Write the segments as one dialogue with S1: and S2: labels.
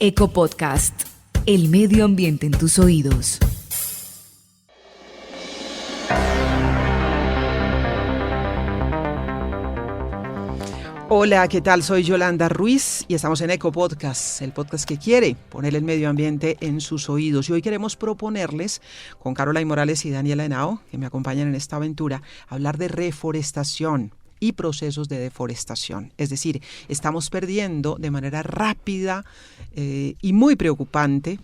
S1: Ecopodcast, el medio ambiente en tus oídos.
S2: Hola, ¿qué tal? Soy Yolanda Ruiz y estamos en Ecopodcast, el podcast que quiere poner el medio ambiente en sus oídos. Y hoy queremos proponerles, con Caroline Morales y Daniela Henao, que me acompañan en esta aventura, hablar de reforestación y procesos de deforestación. Es decir, estamos perdiendo de manera rápida y muy preocupante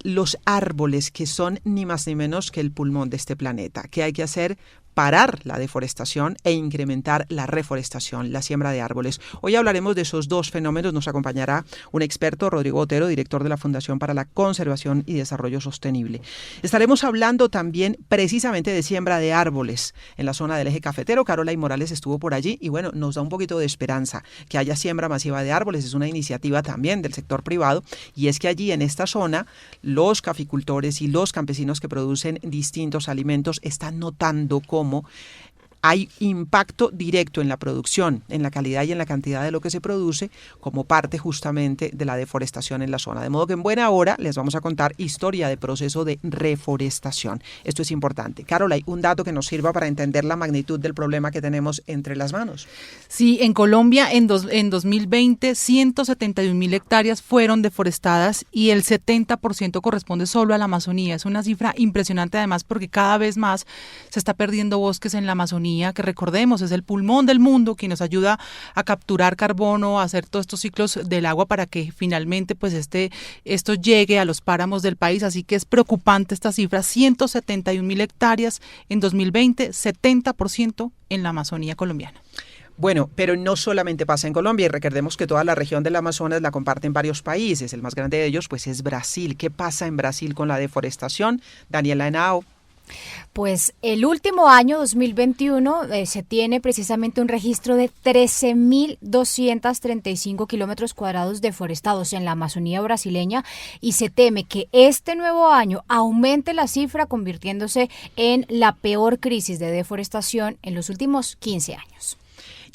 S2: los árboles, que son ni más ni menos que el pulmón de este planeta. ¿Qué hay que hacer? Parar la deforestación e incrementar la reforestación, la siembra de árboles. Hoy hablaremos de esos dos fenómenos. Nos acompañará un experto, Rodrigo Botero, director de la Fundación para la Conservación y Desarrollo Sostenible. Estaremos hablando también precisamente de siembra de árboles en la zona del eje cafetero. Caroline Morales estuvo por allí y bueno, nos da un poquito de esperanza que haya siembra masiva de árboles. Es una iniciativa también del sector privado y es que allí en esta zona los caficultores y los campesinos que producen distintos alimentos están notando cómo hay impacto directo en la producción, en la calidad y en la cantidad de lo que se produce como parte justamente de la deforestación en la zona. De modo que en buena hora les vamos a contar historia de proceso de reforestación. Esto es importante. Caroline, un dato que nos sirva para entender la magnitud del problema que tenemos entre las manos.
S3: Sí, en Colombia en 2020 171.000 hectáreas fueron deforestadas y el 70% corresponde solo a la Amazonía. Es una cifra impresionante además porque cada vez más se está perdiendo bosques en la Amazonía, que recordemos es el pulmón del mundo, que nos ayuda a capturar carbono, a hacer todos estos ciclos del agua para que finalmente pues esto llegue a los páramos del país. Así que es preocupante esta cifra, 171.000 hectáreas en 2020, 70% en la Amazonía colombiana.
S2: Bueno, pero no solamente pasa en Colombia y recordemos que toda la región del Amazonas la comparten varios países. El más grande de ellos pues es Brasil. ¿Qué pasa en Brasil con la deforestación? Daniela Henao.
S4: Pues el último año, 2021, se tiene precisamente un registro de 13.235 kilómetros cuadrados deforestados en la Amazonía brasileña y se teme que este nuevo año aumente la cifra, convirtiéndose en la peor crisis de deforestación en los últimos 15 años.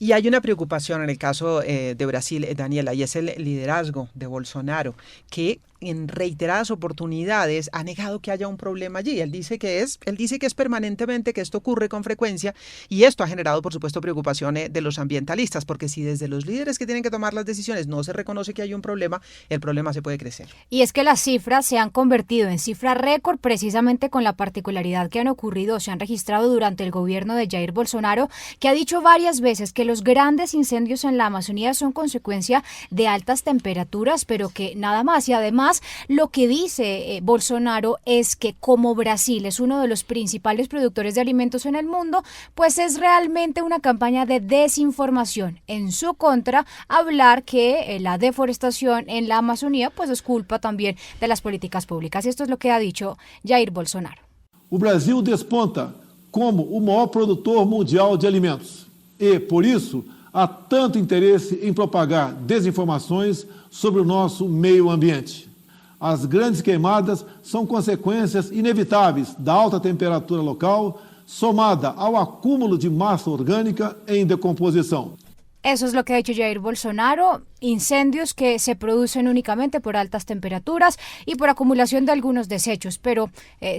S2: Y hay una preocupación en el caso de Brasil, Daniela, y es el liderazgo de Bolsonaro, que en reiteradas oportunidades ha negado que haya un problema allí. Él dice que es permanentemente, que esto ocurre con frecuencia y esto ha generado, por supuesto, preocupaciones de los ambientalistas, porque si desde los líderes que tienen que tomar las decisiones no se reconoce que hay un problema, el problema se puede crecer.
S4: Y es que las cifras se han convertido en cifras récord precisamente con la particularidad que han ocurrido, se han registrado durante el gobierno de Jair Bolsonaro, que ha dicho varias veces que los grandes incendios en la Amazonía son consecuencia de altas temperaturas, pero que nada más. Y además lo que dice Bolsonaro es que como Brasil es uno de los principales productores de alimentos en el mundo, pues es realmente una campaña de desinformación en su contra hablar que la deforestación en la Amazonía pues es culpa también de las políticas públicas. Y esto es lo que ha dicho Jair Bolsonaro.
S5: O Brasil desponta como o maior produtor mundial de alimentos e, por isso, há tanto interesse em propagar desinformações sobre o nosso meio ambiente. As grandes queimadas são consequências inevitáveis da alta temperatura local, somada ao acúmulo de massa orgânica em decomposição.
S4: Eso es lo que ha dicho Jair Bolsonaro, incendios que se producen únicamente por altas temperaturas y por acumulación de algunos desechos, pero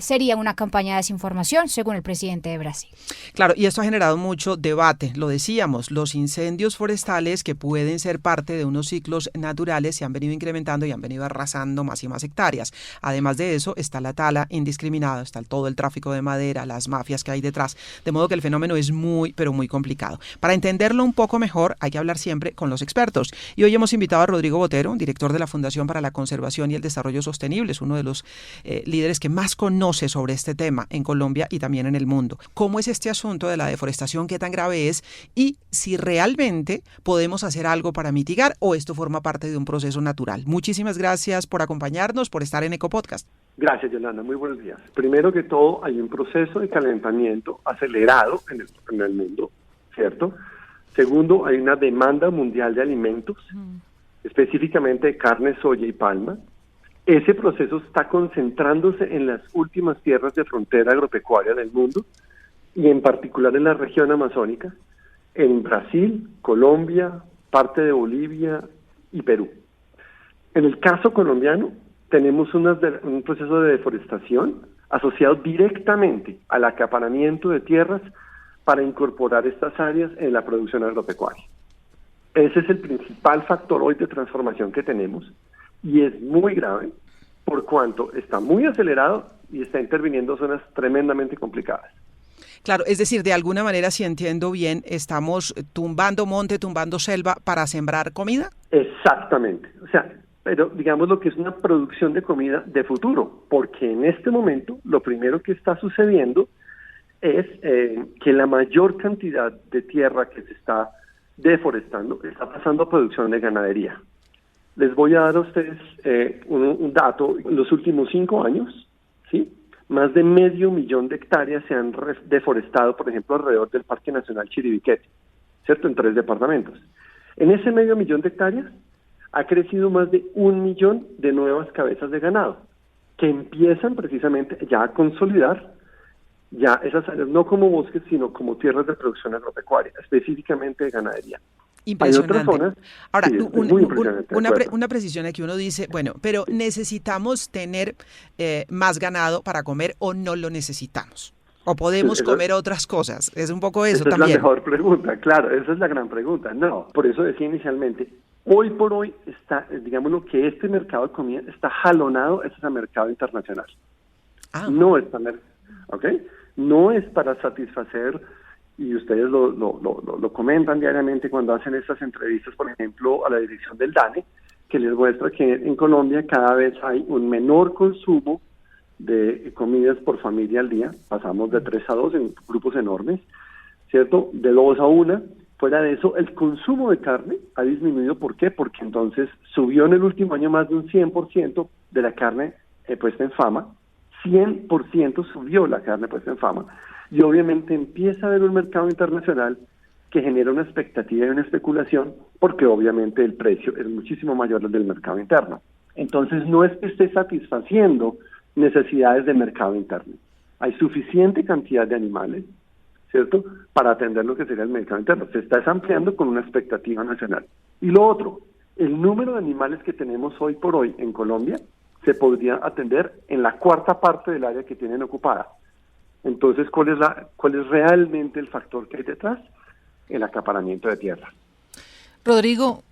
S4: sería una campaña de desinformación, según el presidente de Brasil.
S2: Claro, y esto ha generado mucho debate, lo decíamos, los incendios forestales que pueden ser parte de unos ciclos naturales se han venido incrementando y han venido arrasando más y más hectáreas. Además de eso está la tala indiscriminada, está todo el tráfico de madera, las mafias que hay detrás, de modo que el fenómeno es muy, pero muy complicado. Para entenderlo un poco mejor, hay que hablar siempre con los expertos. Y hoy hemos invitado a Rodrigo Botero, director de la Fundación para la Conservación y el Desarrollo Sostenible. Es uno de los líderes que más conoce sobre este tema en Colombia y también en el mundo. ¿Cómo es este asunto de la deforestación? ¿Qué tan grave es? Y si realmente podemos hacer algo para mitigar o esto forma parte de un proceso natural. Muchísimas gracias por acompañarnos, por estar en Ecopodcast.
S6: Gracias, Yolanda. Muy buenos días. Primero que todo, hay un proceso de calentamiento acelerado en el mundo, ¿cierto? Segundo, hay una demanda mundial de alimentos, específicamente de carne, soya y palma. Ese proceso está concentrándose en las últimas tierras de frontera agropecuaria del mundo y en particular en la región amazónica, en Brasil, Colombia, parte de Bolivia y Perú. En el caso colombiano, tenemos un proceso de deforestación asociado directamente al acaparamiento de tierras para incorporar estas áreas en la producción agropecuaria. Ese es el principal factor hoy de transformación que tenemos y es muy grave por cuanto está muy acelerado y está interviniendo zonas tremendamente complicadas.
S2: Claro, es decir, de alguna manera, si entiendo bien, estamos tumbando monte, tumbando selva para sembrar comida.
S6: Exactamente. O sea, pero digamos lo que es una producción de comida de futuro, porque en este momento lo primero que está sucediendo es que la mayor cantidad de tierra que se está deforestando está pasando a producción de ganadería. Les voy a dar a ustedes un dato. En los últimos 5 años, ¿sí?, más de 500,000 de hectáreas se han deforestado, por ejemplo, alrededor del Parque Nacional Chiribiquete, ¿cierto?, en 3 departamentos. En ese 500,000 de hectáreas ha crecido más de 1,000,000 de nuevas cabezas de ganado, que empiezan precisamente ya a consolidar ya esas áreas, no como bosques, sino como tierras de producción agropecuaria, específicamente de ganadería.
S2: Impresionante.
S6: Hay otras zonas.
S2: Ahora,
S6: Sí, muy impresionante,
S2: una precisión aquí uno dice, bueno, pero ¿necesitamos tener más ganado para comer o no lo necesitamos? ¿O podemos comer otras cosas? Es un poco eso también.
S6: Esa es la mejor pregunta, claro, esa es la gran pregunta. No, por eso decía inicialmente, hoy por hoy está, digámoslo, que este mercado de comida está jalonado a ese mercado internacional. No es para, ¿okay? No es para satisfacer, y ustedes lo comentan diariamente cuando hacen estas entrevistas, por ejemplo, a la dirección del DANE, que les muestra que en Colombia cada vez hay un menor consumo de comidas por familia al día. Pasamos de 3 a 2 en grupos enormes, ¿cierto? De 2 a 1. Fuera de eso, el consumo de carne ha disminuido. ¿Por qué? Porque entonces subió en el último año más de un 100% de la carne puesta en fama. 100% subió la carne puesta en fama. Y obviamente empieza a haber un mercado internacional que genera una expectativa y una especulación, porque obviamente el precio es muchísimo mayor al del mercado interno. Entonces no es que esté satisfaciendo necesidades de mercado interno. Hay suficiente cantidad de animales, ¿cierto?, para atender lo que sería el mercado interno. Se está ampliando con una expectativa nacional. Y lo otro, el número de animales que tenemos hoy por hoy en Colombia se podría atender en la 4ª parte del área que tienen ocupada. Entonces, ¿cuál es realmente el factor que hay detrás? El acaparamiento de tierra.
S3: Rodrigo,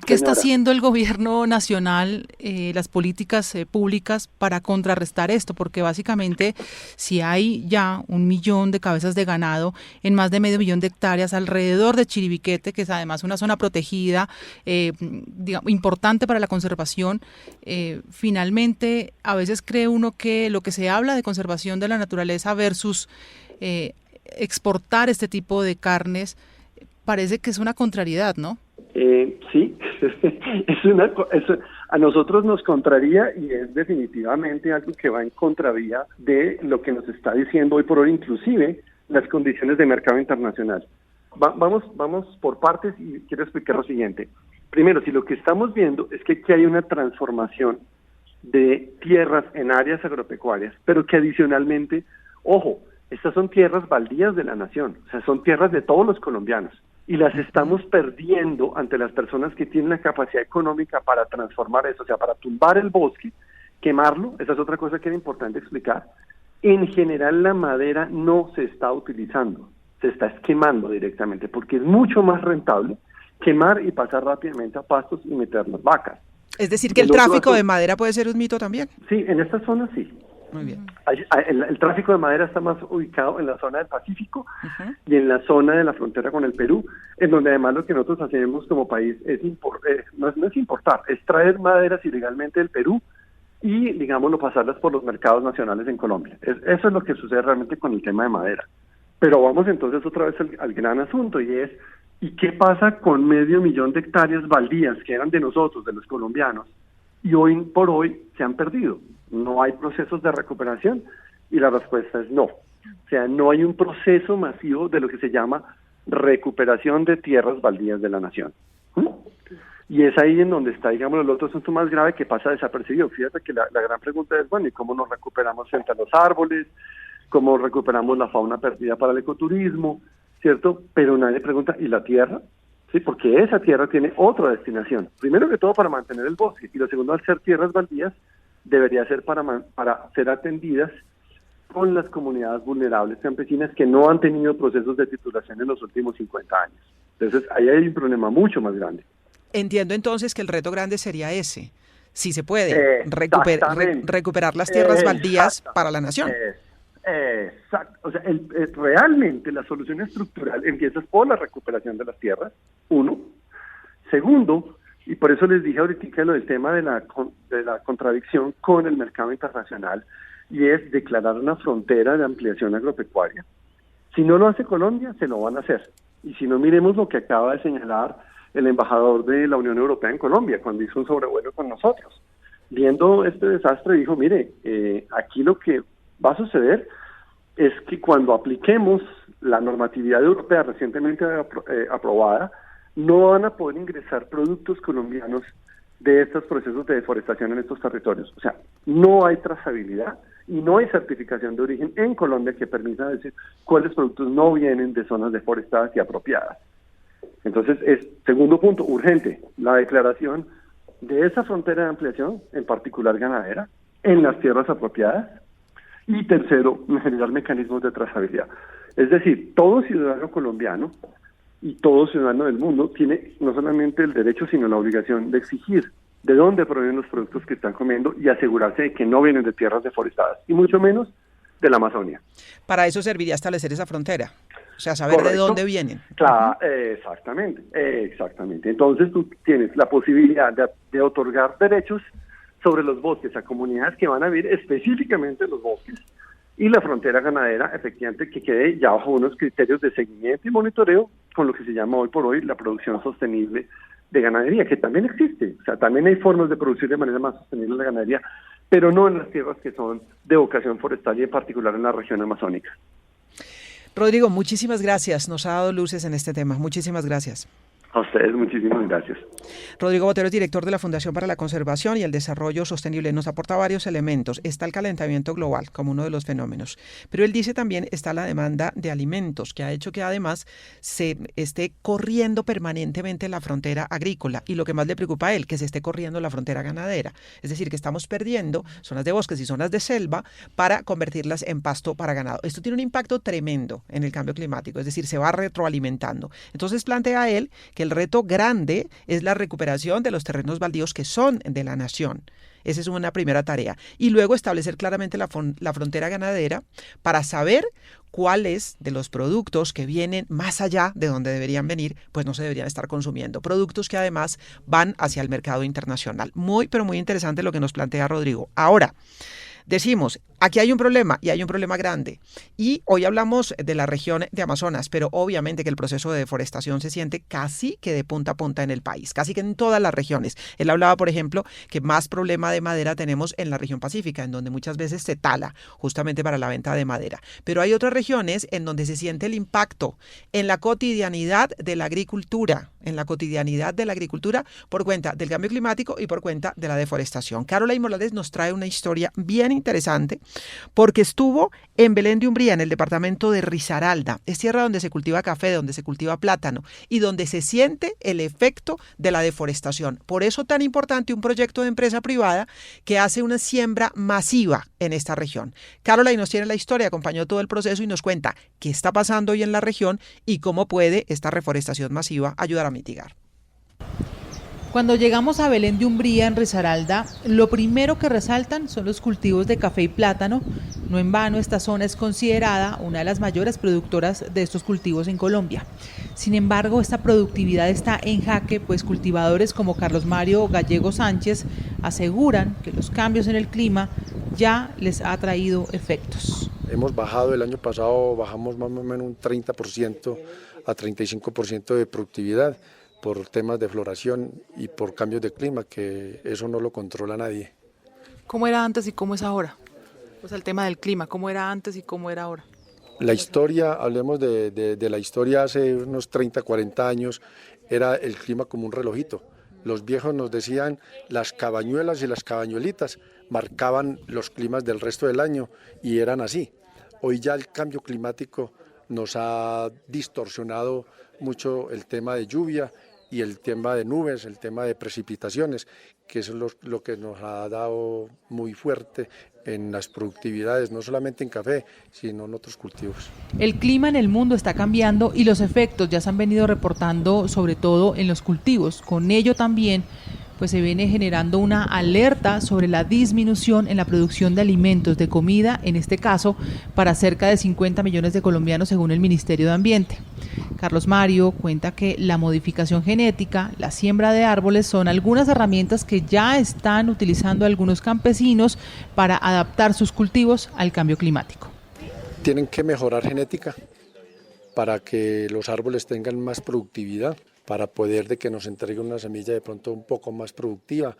S3: ¿qué está haciendo el gobierno nacional, las políticas públicas para contrarrestar esto? Porque básicamente si hay ya 1,000,000 de cabezas de ganado en más de 500,000 de hectáreas alrededor de Chiribiquete, que es además una zona protegida, digamos, importante para la conservación, finalmente a veces cree uno que lo que se habla de conservación de la naturaleza versus exportar este tipo de carnes parece que es una contrariedad, ¿no?
S6: Sí, a nosotros nos contraría y es definitivamente algo que va en contravía de lo que nos está diciendo hoy por hoy, inclusive las condiciones de mercado internacional. Vamos por partes y quiero explicar lo siguiente. Primero, si lo que estamos viendo es que aquí hay una transformación de tierras en áreas agropecuarias, pero que adicionalmente, ojo, estas son tierras baldías de la nación, o sea, son tierras de todos los colombianos. Y las estamos perdiendo ante las personas que tienen la capacidad económica para transformar eso, o sea, para tumbar el bosque, quemarlo. Esa es otra cosa que era importante explicar. En general la madera no se está utilizando, se está quemando directamente, porque es mucho más rentable quemar y pasar rápidamente a pastos y meter las vacas.
S2: Es decir, que el tráfico de madera puede ser un mito también.
S6: Sí, en esta zona sí.
S2: Muy bien.
S6: El tráfico de madera está más ubicado en la zona del Pacífico y en la zona de la frontera con el Perú, en donde además lo que nosotros hacemos como país no es importar, es traer maderas ilegalmente del Perú y, digámoslo, pasarlas por los mercados nacionales en Colombia. Eso es lo que sucede realmente con el tema de madera. Pero vamos entonces otra vez al gran asunto, y es, ¿y qué pasa con 500,000 de hectáreas baldías que eran de nosotros, de los colombianos, y hoy por hoy se han perdido? ¿No hay procesos de recuperación? Y la respuesta es no. O sea, no hay un proceso masivo de lo que se llama recuperación de tierras baldías de la nación. Y es ahí en donde está, digamos, el otro asunto más grave que pasa desapercibido. Fíjate que la gran pregunta es, bueno, ¿y cómo nos recuperamos frente a los árboles? ¿Cómo recuperamos la fauna perdida para el ecoturismo? ¿Cierto? Pero nadie pregunta, ¿y la tierra? ¿sí? Porque esa tierra tiene otra destinación. Primero que todo para mantener el bosque, y lo segundo, al ser tierras baldías, debería ser para ser atendidas con las comunidades vulnerables campesinas que no han tenido procesos de titulación en los últimos 50 años. Entonces, ahí hay un problema mucho más grande.
S2: Entiendo entonces que el reto grande sería ese, si se puede, recuperar las tierras baldías para la nación.
S6: Exacto. O sea, realmente la solución estructural empieza por la recuperación de las tierras, uno. Segundo, y por eso les dije ahorita lo del tema de la contradicción con el mercado internacional, y es declarar una frontera de ampliación agropecuaria. Si no lo hace Colombia, se lo van a hacer. Y si no, miremos lo que acaba de señalar el embajador de la Unión Europea en Colombia, cuando hizo un sobrevuelo con nosotros. Viendo este desastre, dijo, mire, aquí lo que va a suceder es que cuando apliquemos la normatividad europea recientemente aprobada, no van a poder ingresar productos colombianos de estos procesos de deforestación en estos territorios. O sea, no hay trazabilidad y no hay certificación de origen en Colombia que permita decir cuáles productos no vienen de zonas deforestadas y apropiadas. Entonces, segundo punto, urgente, la declaración de esa frontera de ampliación, en particular ganadera, en las tierras apropiadas. Y tercero, generar mecanismos de trazabilidad. Es decir, todo ciudadano colombiano y todo ciudadano del mundo tiene no solamente el derecho, sino la obligación de exigir de dónde provienen los productos que están comiendo y asegurarse de que no vienen de tierras deforestadas, y mucho menos de la Amazonia.
S2: Para eso serviría establecer esa frontera, o sea, saber de dónde vienen.
S6: Claro, exactamente. Entonces tú tienes la posibilidad de otorgar derechos sobre los bosques a comunidades que van a vivir específicamente en los bosques, y la frontera ganadera, efectivamente, que quede ya bajo unos criterios de seguimiento y monitoreo con lo que se llama hoy por hoy la producción sostenible de ganadería, que también existe. O sea, también hay formas de producir de manera más sostenible la ganadería, pero no en las tierras que son de vocación forestal y en particular en la región amazónica.
S2: Rodrigo, muchísimas gracias. Nos ha dado luces en este tema. Muchísimas gracias.
S6: A ustedes, muchísimas gracias.
S2: Rodrigo Botero es director de la Fundación para la Conservación y el Desarrollo Sostenible. Nos aporta varios elementos. Está el calentamiento global como uno de los fenómenos, pero él dice también está la demanda de alimentos, que ha hecho que además se esté corriendo permanentemente la frontera agrícola, y lo que más le preocupa a él, que se esté corriendo la frontera ganadera. Es decir, que estamos perdiendo zonas de bosques y zonas de selva para convertirlas en pasto para ganado. Esto tiene un impacto tremendo en el cambio climático, es decir, se va retroalimentando. Entonces plantea él que el reto grande es la recuperación de los terrenos baldíos que son de la nación. Esa es una primera tarea. Y luego establecer claramente la frontera ganadera para saber cuáles de los productos que vienen más allá de donde deberían venir, pues no se deberían estar consumiendo. Productos que además van hacia el mercado internacional. Muy, pero muy interesante lo que nos plantea Rodrigo. Ahora, decimos, aquí hay un problema, y hay un problema grande. Y hoy hablamos de la región de Amazonas, pero obviamente que el proceso de deforestación se siente casi que de punta a punta en el país, casi que en todas las regiones. Él hablaba, por ejemplo, que más problema de madera tenemos en la región pacífica, en donde muchas veces se tala justamente para la venta de madera. Pero hay otras regiones en donde se siente el impacto en la cotidianidad de la agricultura, por cuenta del cambio climático y por cuenta de la deforestación. Caroline Morales nos trae una historia bien interesante porque estuvo en Belén de Umbría, en el departamento de Risaralda. Es tierra donde se cultiva café, donde se cultiva plátano y donde se siente el efecto de la deforestación. Por eso tan importante un proyecto de empresa privada que hace una siembra masiva en esta región. Caroline nos tiene la historia, acompañó todo el proceso y nos cuenta qué está pasando hoy en la región y cómo puede esta reforestación masiva ayudar a mitigar.
S3: Cuando llegamos a Belén de Umbría, en Risaralda, lo primero que resaltan son los cultivos de café y plátano. No en vano, esta zona es considerada una de las mayores productoras de estos cultivos en Colombia. Sin embargo, esta productividad está en jaque, pues cultivadores como Carlos Mario Gallego Sánchez aseguran que los cambios en el clima ya les ha traído efectos.
S7: Hemos bajado, el año pasado bajamos más o menos un 30% a 35% de productividad, por temas de floración y por cambios de clima, que eso no lo controla nadie.
S3: ¿Cómo era antes y cómo es ahora? Pues el tema del clima, ¿cómo era antes y cómo era ahora?
S7: La historia, hablemos de la historia hace unos 30, 40 años, era el clima como un relojito. Los viejos nos decían, las cabañuelas y las cabañuelitas marcaban los climas del resto del año y eran así. Hoy ya el cambio climático nos ha distorsionado mucho el tema de lluvia y el tema de nubes, el tema de precipitaciones, que eso es lo que nos ha dado muy fuerte en las productividades, no solamente en café, sino en otros cultivos.
S3: El clima en el mundo está cambiando y los efectos ya se han venido reportando sobre todo en los cultivos. Con ello también pues se viene generando una alerta sobre la disminución en la producción de alimentos, de comida, en este caso, para cerca de 50 millones de colombianos según el Ministerio de Ambiente. Carlos Mario cuenta que la modificación genética, la siembra de árboles son algunas herramientas que ya están utilizando algunos campesinos para adaptar sus cultivos al cambio climático.
S7: Tienen que mejorar genética para que los árboles tengan más productividad, para poder de que nos entregue una semilla de pronto un poco más productiva.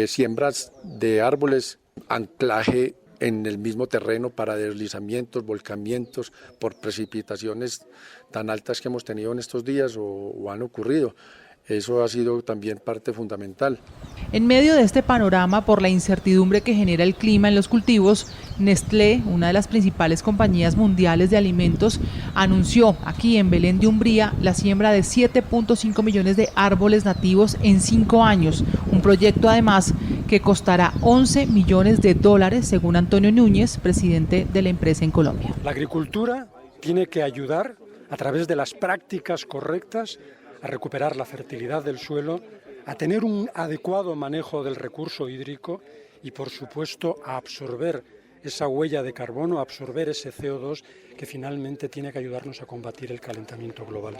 S7: Siembras de árboles, anclaje en el mismo terreno para deslizamientos, volcamientos, por precipitaciones tan altas que hemos tenido en estos días o han ocurrido. Eso ha sido también parte fundamental.
S3: En medio de este panorama, por la incertidumbre que genera el clima en los cultivos, Nestlé, una de las principales compañías mundiales de alimentos, anunció aquí en Belén de Umbría la siembra de 7.5 millones de árboles nativos en 5 años. Un proyecto además que costará $11 millones, según Antonio Núñez, presidente de la empresa en Colombia.
S8: La agricultura tiene que ayudar a través de las prácticas correctas a recuperar la fertilidad del suelo, a tener un adecuado manejo del recurso hídrico y, por supuesto, a absorber esa huella de carbono, a absorber ese CO2 que finalmente tiene que ayudarnos a combatir el calentamiento global.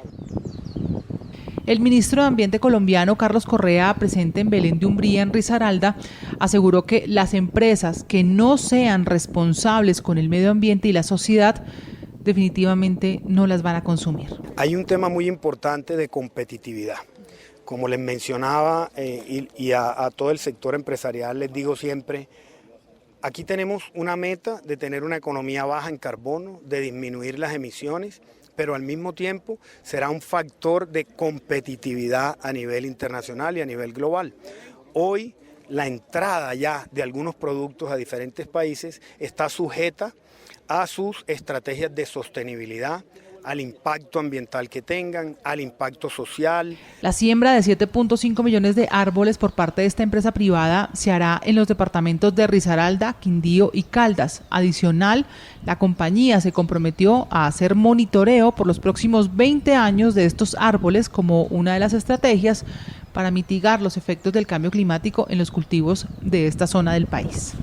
S3: El ministro de Ambiente colombiano, Carlos Correa, presente en Belén de Umbría, en Risaralda, aseguró que las empresas que no sean responsables con el medio ambiente y la sociedad definitivamente no las van a consumir.
S9: Hay un tema muy importante de competitividad. Como les mencionaba y a todo el sector empresarial les digo siempre, aquí tenemos una meta de tener una economía baja en carbono, de disminuir las emisiones, pero al mismo tiempo será un factor de competitividad a nivel internacional y a nivel global. Hoy la entrada ya de algunos productos a diferentes países está sujeta a sus estrategias de sostenibilidad, al impacto ambiental que tengan, al impacto social.
S3: La siembra de 7.5 millones de árboles por parte de esta empresa privada se hará en los departamentos de Risaralda, Quindío y Caldas. Adicional, la compañía se comprometió a hacer monitoreo por los próximos 20 años de estos árboles como una de las estrategias para mitigar los efectos del cambio climático en los cultivos de esta zona del país.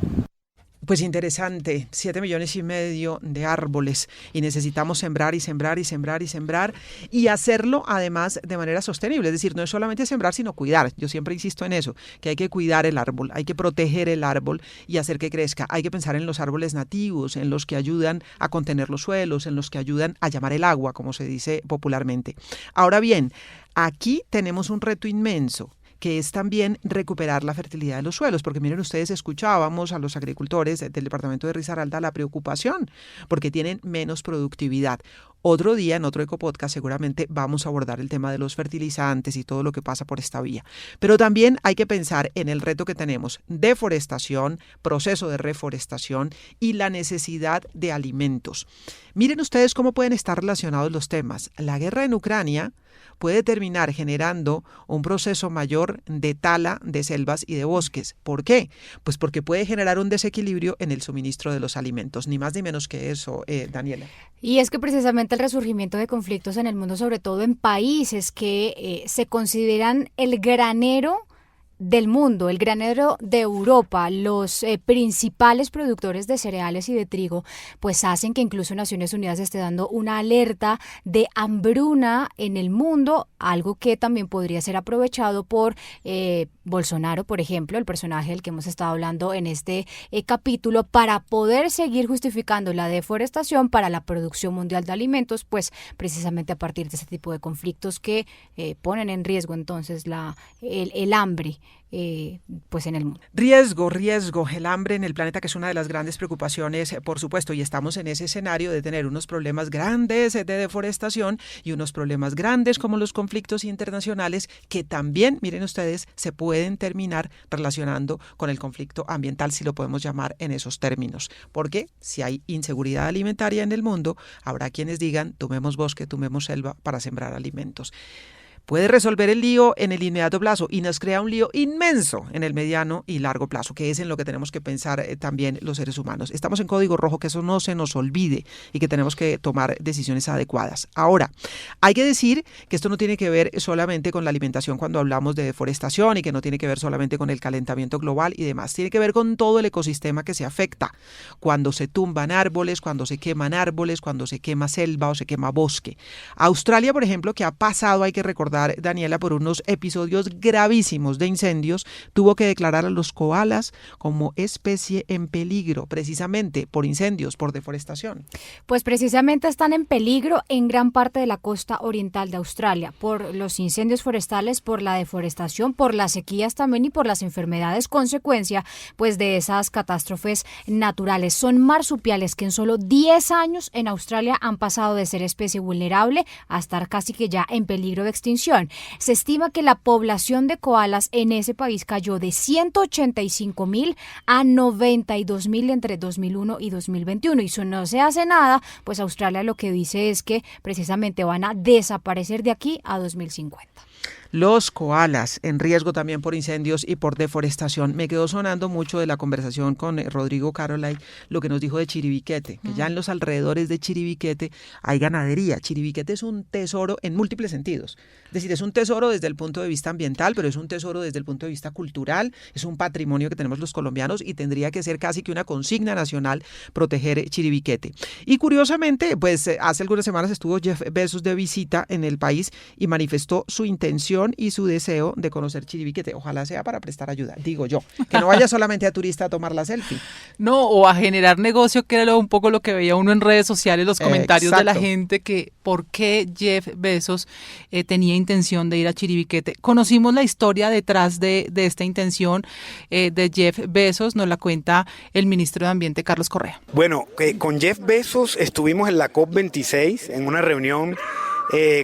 S2: Pues interesante, 7,5 millones de árboles y necesitamos sembrar y sembrar y sembrar y sembrar y hacerlo además de manera sostenible, es decir, no es solamente sembrar sino cuidar, yo siempre insisto en eso, que hay que cuidar el árbol, hay que proteger el árbol y hacer que crezca, hay que pensar en los árboles nativos, en los que ayudan a contener los suelos, en los que ayudan a llamar el agua, como se dice popularmente. Ahora bien, aquí tenemos un reto inmenso, que es también recuperar la fertilidad de los suelos, porque miren ustedes, escuchábamos a los agricultores del departamento de Risaralda la preocupación, porque tienen menos productividad. Otro día, en otro Ecopodcast, seguramente vamos a abordar el tema de los fertilizantes y todo lo que pasa por esta vía. Pero también hay que pensar en el reto que tenemos, deforestación, proceso de reforestación y la necesidad de alimentos. Miren ustedes cómo pueden estar relacionados los temas. La guerra en Ucrania puede terminar generando un proceso mayor de tala de selvas y de bosques. ¿Por qué? Pues porque puede generar un desequilibrio en el suministro de los alimentos, ni más ni menos que eso, Daniela.
S4: Y es que precisamente el resurgimiento de conflictos en el mundo, sobre todo en países que se consideran el granero del mundo, el granero de Europa, los principales productores de cereales y de trigo, pues hacen que incluso Naciones Unidas esté dando una alerta de hambruna en el mundo, algo que también podría ser aprovechado por Bolsonaro, por ejemplo, el personaje del que hemos estado hablando en este capítulo, para poder seguir justificando la deforestación para la producción mundial de alimentos, pues precisamente a partir de ese tipo de conflictos que ponen en riesgo entonces el hambre pues en el mundo.
S2: Riesgo, el hambre en el planeta, que es una de las grandes preocupaciones, por supuesto, y estamos en ese escenario de tener unos problemas grandes de deforestación y unos problemas grandes como los conflictos internacionales que también, miren ustedes, se pueden terminar relacionando con el conflicto ambiental, si lo podemos llamar en esos términos. Porque si hay inseguridad alimentaria en el mundo, habrá quienes digan, tomemos bosque, tomemos selva para sembrar alimentos. Puede resolver el lío en el inmediato plazo y nos crea un lío inmenso en el mediano y largo plazo, que es en lo que tenemos que pensar también los seres humanos. Estamos en código rojo, que eso no se nos olvide y que tenemos que tomar decisiones adecuadas. Ahora, hay que decir que esto no tiene que ver solamente con la alimentación cuando hablamos de deforestación y que no tiene que ver solamente con el calentamiento global y demás. Tiene que ver con todo el ecosistema que se afecta cuando se tumban árboles, cuando se queman árboles, cuando se quema selva o se quema bosque. Australia, por ejemplo, que ha pasado, hay que recordar, Daniela, por unos episodios gravísimos de incendios, tuvo que declarar a los koalas como especie en peligro, precisamente por incendios, por deforestación.
S4: Pues precisamente están en peligro en gran parte de la costa oriental de Australia, por los incendios forestales, por la deforestación, por las sequías también y por las enfermedades consecuencia pues de esas catástrofes naturales. Son marsupiales que en solo 10 años en Australia han pasado de ser especie vulnerable a estar casi que ya en peligro de extinción. Se estima que la población de koalas en ese país cayó de 185.000 a 92.000 entre 2001 y 2021. Y si no se hace nada, pues Australia lo que dice es que precisamente van a desaparecer de aquí a 2050.
S2: Los koalas en riesgo también por incendios y por deforestación. Me quedó sonando mucho de la conversación con Rodrigo Carolay lo que nos dijo de Chiribiquete, que ya en los alrededores de Chiribiquete hay ganadería. Chiribiquete es un tesoro en múltiples sentidos. Es decir, es un tesoro desde el punto de vista ambiental, pero es un tesoro desde el punto de vista cultural, es un patrimonio que tenemos los colombianos y tendría que ser casi que una consigna nacional proteger Chiribiquete. Y curiosamente, pues hace algunas semanas estuvo Jeff Bezos de visita en el país y manifestó su intención y su deseo de conocer Chiribiquete. Ojalá sea para prestar ayuda, digo yo, que no vaya solamente a turista a tomar la selfie.
S3: No, o a generar negocio, que era un poco lo que veía uno en redes sociales, los comentarios de la gente, que por qué Jeff Bezos tenía intención de ir a Chiribiquete. Conocimos la historia detrás de esta intención de Jeff Bezos, nos la cuenta el ministro de Ambiente, Carlos Correa.
S9: Bueno, con Jeff Bezos estuvimos en la COP26, en una reunión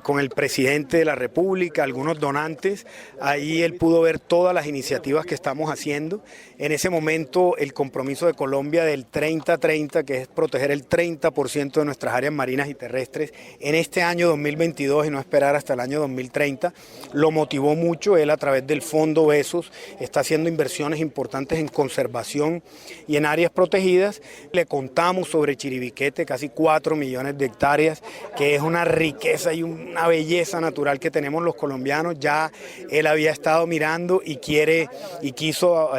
S9: con el presidente de la República, algunos donantes. Ahí él pudo ver todas las iniciativas que estamos haciendo. En ese momento el compromiso de Colombia del 30-30, que es proteger el 30% de nuestras áreas marinas y terrestres en este año 2022 y no esperar hasta el año 2030, lo motivó mucho. Él, a través del Fondo Bezos, está haciendo inversiones importantes en conservación y en áreas protegidas. Le contamos sobre Chiribiquete, casi 4 millones de hectáreas, que es una riqueza y una belleza natural que tenemos los colombianos. Ya él había estado mirando y quiere y quiso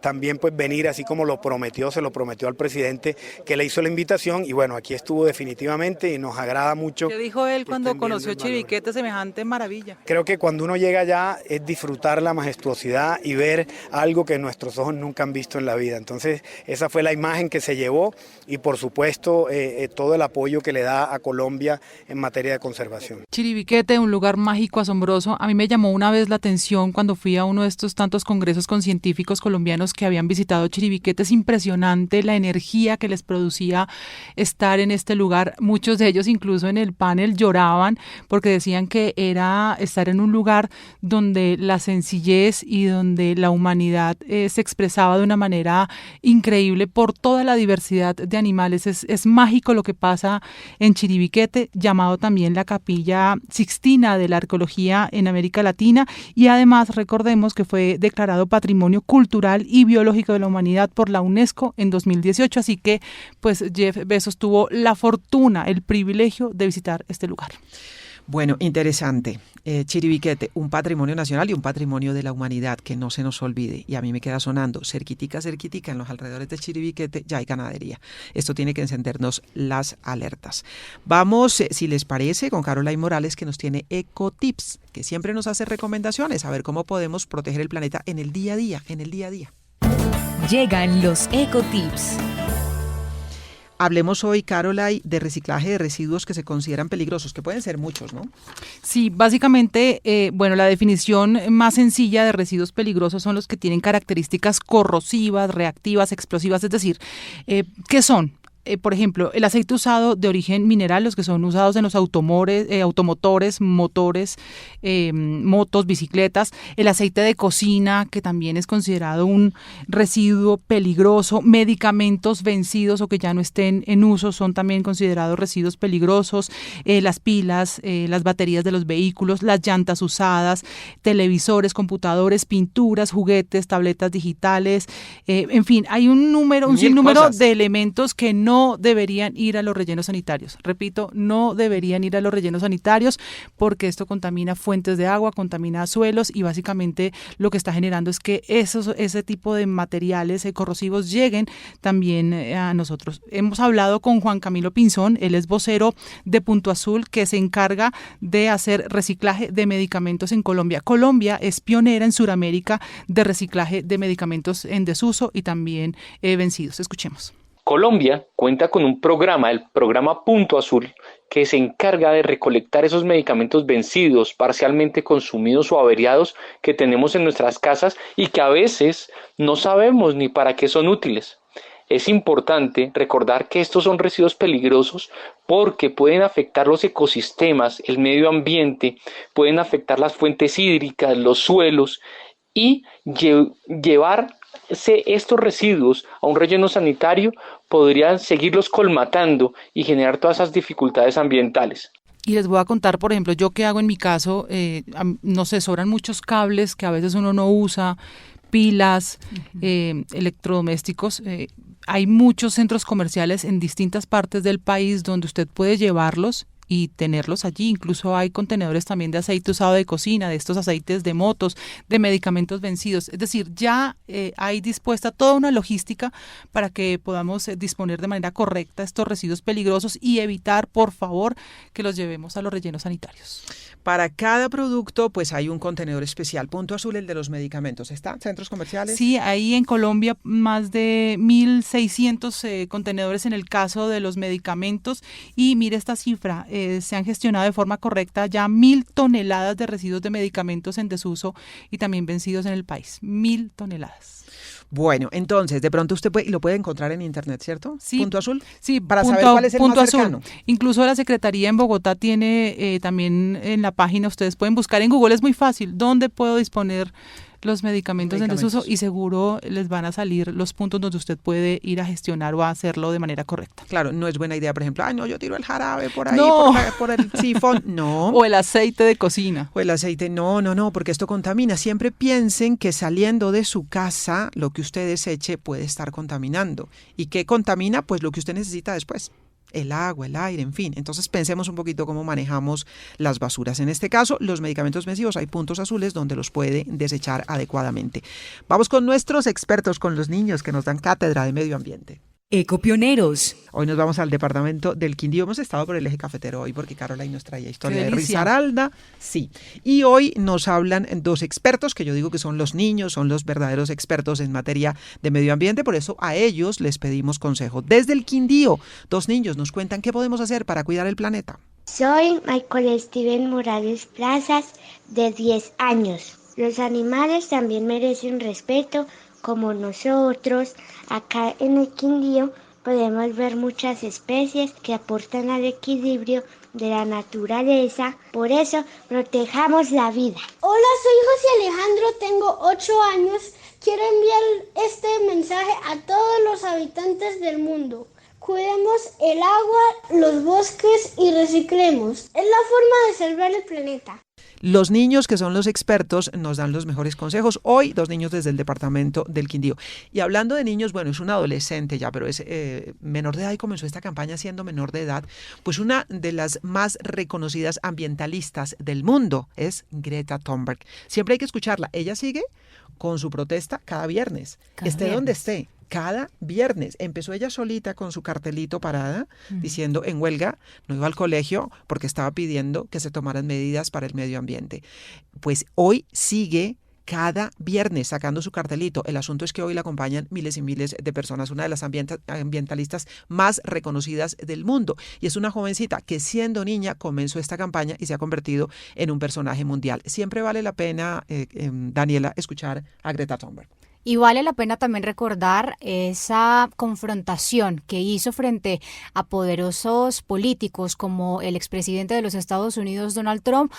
S9: también pues venir, así como lo prometió, se lo prometió al presidente que le hizo la invitación, y bueno, aquí estuvo definitivamente y nos agrada mucho.
S3: ¿Qué dijo él cuando conoció Chiribiquete, semejante maravilla?
S9: Creo que cuando uno llega allá es disfrutar la majestuosidad y ver algo que nuestros ojos nunca han visto en la vida. Entonces esa fue la imagen que se llevó, y por supuesto todo el apoyo que le da a Colombia en materia de conservación.
S3: Chiribiquete, un lugar mágico, asombroso. A mí me llamó una vez la atención cuando fui a uno de estos tantos congresos con científicos colombianos que habían visitado Chiribiquete. Es impresionante la energía que les producía estar en este lugar. Muchos de ellos incluso en el panel lloraban porque decían que era estar en un lugar donde la sencillez y donde la humanidad se expresaba de una manera increíble por toda la diversidad de animales. Es mágico lo que pasa en Chiribiquete, llamado también la Capilla Sixtina de la arqueología en América Latina, y además recordemos que fue declarado Patrimonio Cultural y Biológico de la Humanidad por la UNESCO en 2018, así que pues Jeff Bezos tuvo la fortuna, el privilegio de visitar este lugar.
S2: Bueno, interesante. Chiribiquete, un patrimonio nacional y un patrimonio de la humanidad, que no se nos olvide. Y a mí me queda sonando, cerquitica, en los alrededores de Chiribiquete ya hay ganadería. Esto tiene que encendernos las alertas. Vamos, si les parece, con Carolay Morales, que nos tiene Ecotips, que siempre nos hace recomendaciones, a ver cómo podemos proteger el planeta en el día a día, Llegan los Ecotips. Hablemos hoy, Caroline, de reciclaje de residuos que se consideran peligrosos, que pueden ser muchos, ¿no?
S3: Sí, básicamente, la definición más sencilla de residuos peligrosos son los que tienen características corrosivas, reactivas, explosivas, es decir, ¿qué son? Por ejemplo, el aceite usado de origen mineral, los que son usados en los automotores, motores, motos, bicicletas, el aceite de cocina, que también es considerado un residuo peligroso, medicamentos vencidos o que ya no estén en uso son también considerados residuos peligrosos, las pilas, las baterías de los vehículos, las llantas usadas, televisores, computadores, pinturas, juguetes, tabletas digitales, en fin, hay un sinnúmero de elementos que no deberían ir a los rellenos sanitarios. Repito, no deberían ir a los rellenos sanitarios porque esto contamina fuentes de agua, contamina suelos y básicamente lo que está generando es que ese tipo de materiales corrosivos lleguen también a nosotros. Hemos hablado con Juan Camilo Pinzón, él es vocero de Punto Azul que se encarga de hacer reciclaje de medicamentos en Colombia. Colombia es pionera en Sudamérica de reciclaje de medicamentos en desuso y también vencidos. Escuchemos.
S10: Colombia cuenta con un programa, el programa Punto Azul, que se encarga de recolectar esos medicamentos vencidos, parcialmente consumidos o averiados que tenemos en nuestras casas y que a veces no sabemos ni para qué son útiles. Es importante recordar que estos son residuos peligrosos porque pueden afectar los ecosistemas, el medio ambiente, pueden afectar las fuentes hídricas, los suelos y llevar estos residuos a un relleno sanitario podrían seguirlos colmatando y generar todas esas dificultades ambientales.
S3: Y les voy a contar, por ejemplo, yo qué hago en mi caso, no sé, sobran muchos cables que a veces uno no usa, pilas, electrodomésticos. Hay muchos centros comerciales en distintas partes del país donde usted puede llevarlos y tenerlos allí. Incluso hay contenedores también de aceite usado de cocina, de estos aceites de motos, de medicamentos vencidos. Es decir, ya hay dispuesta toda una logística para que podamos disponer de manera correcta estos residuos peligrosos y evitar, por favor, que los llevemos a los rellenos sanitarios.
S2: Para cada producto, pues hay un contenedor especial. Punto Azul, el de los medicamentos. ¿Están centros comerciales?
S3: Sí, ahí en Colombia más de 1.600 contenedores en el caso de los medicamentos. Y mire esta cifra, se han gestionado de forma correcta ya 1.000 toneladas de residuos de medicamentos en desuso y también vencidos en el país. 1.000 toneladas.
S2: Bueno, entonces, de pronto usted lo puede encontrar en internet, ¿cierto?
S3: Sí.
S2: ¿Punto Azul?
S3: Sí,
S2: para saber cuál es el más cercano.
S3: Azul. Incluso la Secretaría en Bogotá tiene también en la página, ustedes pueden buscar en Google, es muy fácil, ¿dónde puedo disponer los medicamentos en desuso? Y seguro les van a salir los puntos donde usted puede ir a gestionar o a hacerlo de manera correcta.
S2: Claro, no es buena idea, por ejemplo, yo tiro el jarabe por ahí,
S3: no.
S2: por el sifón, no.
S3: O el aceite de cocina.
S2: O el aceite, no, porque esto contamina. Siempre piensen que saliendo de su casa, lo que usted deseche puede estar contaminando. ¿Y qué contamina? Pues lo que usted necesita después. El agua, el aire, en fin. Entonces pensemos un poquito cómo manejamos las basuras. En este caso, los medicamentos vencidos, hay puntos azules donde los puede desechar adecuadamente. Vamos con nuestros expertos, con los niños que nos dan cátedra de medio ambiente.
S1: Ecopioneros.
S2: Hoy nos vamos al departamento del Quindío. Hemos estado por el eje cafetero hoy porque Caroline nos traía historia de Risaralda. Sí. Y hoy nos hablan dos expertos que yo digo que son los niños, son los verdaderos expertos en materia de medio ambiente. Por eso a ellos les pedimos consejo. Desde el Quindío, dos niños nos cuentan qué podemos hacer para cuidar el planeta.
S11: Soy Michael Steven Morales Plazas, de 10 años. Los animales también merecen respeto como nosotros. Acá en el Quindío podemos ver muchas especies que aportan al equilibrio de la naturaleza. Por eso, protejamos la vida.
S12: Hola, soy José Alejandro, tengo 8 años. Quiero enviar este mensaje a todos los habitantes del mundo. Cuidemos el agua, los bosques y reciclemos. Es la forma de salvar el planeta.
S2: Los niños, que son los expertos, nos dan los mejores consejos. Hoy, dos niños desde el departamento del Quindío. Y hablando de niños, bueno, es un adolescente ya, pero es menor de edad y comenzó esta campaña siendo menor de edad. Pues una de las más reconocidas ambientalistas del mundo es Greta Thunberg. Siempre hay que escucharla. Ella sigue con su protesta cada viernes, donde esté. Cada viernes empezó ella solita con su cartelito parada, diciendo en huelga, no iba al colegio porque estaba pidiendo que se tomaran medidas para el medio ambiente. Pues hoy sigue cada viernes sacando su cartelito. El asunto es que hoy la acompañan miles y miles de personas, una de las ambientalistas más reconocidas del mundo. Y es una jovencita que siendo niña comenzó esta campaña y se ha convertido en un personaje mundial. Siempre vale la pena, Daniela, escuchar a Greta Thunberg.
S4: Y vale la pena también recordar esa confrontación que hizo frente a poderosos políticos como el expresidente de los Estados Unidos, Donald Trump,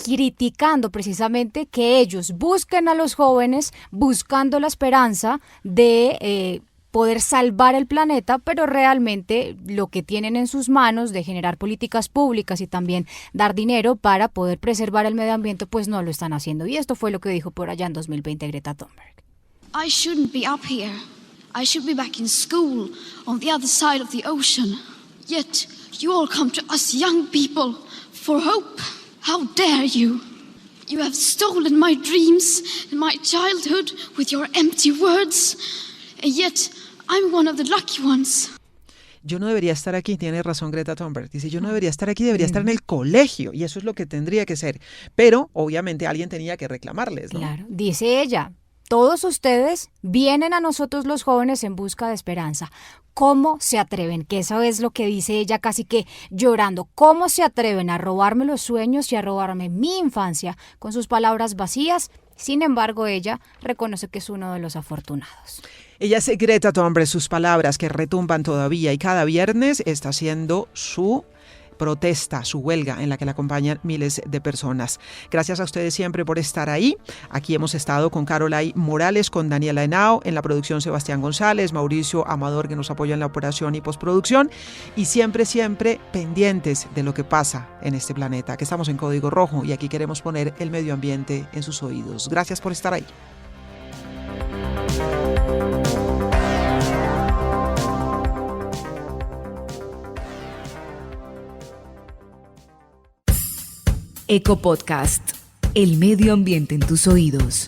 S4: criticando precisamente que ellos busquen a los jóvenes, buscando la esperanza de poder salvar el planeta, pero realmente lo que tienen en sus manos de generar políticas públicas y también dar dinero para poder preservar el medio ambiente, pues no lo están haciendo. Y esto fue lo que dijo por allá en 2020 Greta Thunberg.
S13: I shouldn't be up here. I should be back in school on the other side of the ocean. Yet you all come to us young people for hope. How dare you? You have stolen my dreams and my childhood with your empty words. And yet I'm one of the lucky ones.
S2: Yo no debería estar aquí, tiene razón Greta Thunberg. Dice, yo no debería estar aquí, debería estar en el colegio. Y eso es lo que tendría que ser. Pero, obviamente, alguien tenía que reclamarles, ¿no?
S4: Claro, dice ella. Todos ustedes vienen a nosotros los jóvenes en busca de esperanza. ¿Cómo se atreven? Que eso es lo que dice ella casi que llorando. ¿Cómo se atreven a robarme los sueños y a robarme mi infancia con sus palabras vacías? Sin embargo, ella reconoce que es uno de los afortunados.
S2: Ella es Greta Thunberg, sus palabras que retumban todavía y cada viernes está haciendo su protesta, su huelga en la que la acompañan miles de personas. Gracias a ustedes siempre por estar ahí. Aquí hemos estado con Caroline Morales, con Daniela Henao, en la producción Sebastián González, Mauricio Amador que nos apoya en la operación y postproducción y siempre pendientes de lo que pasa en este planeta, que estamos en Código Rojo y aquí queremos poner el medio ambiente en sus oídos. Gracias por estar ahí.
S1: Eco Podcast, el medio ambiente en tus oídos.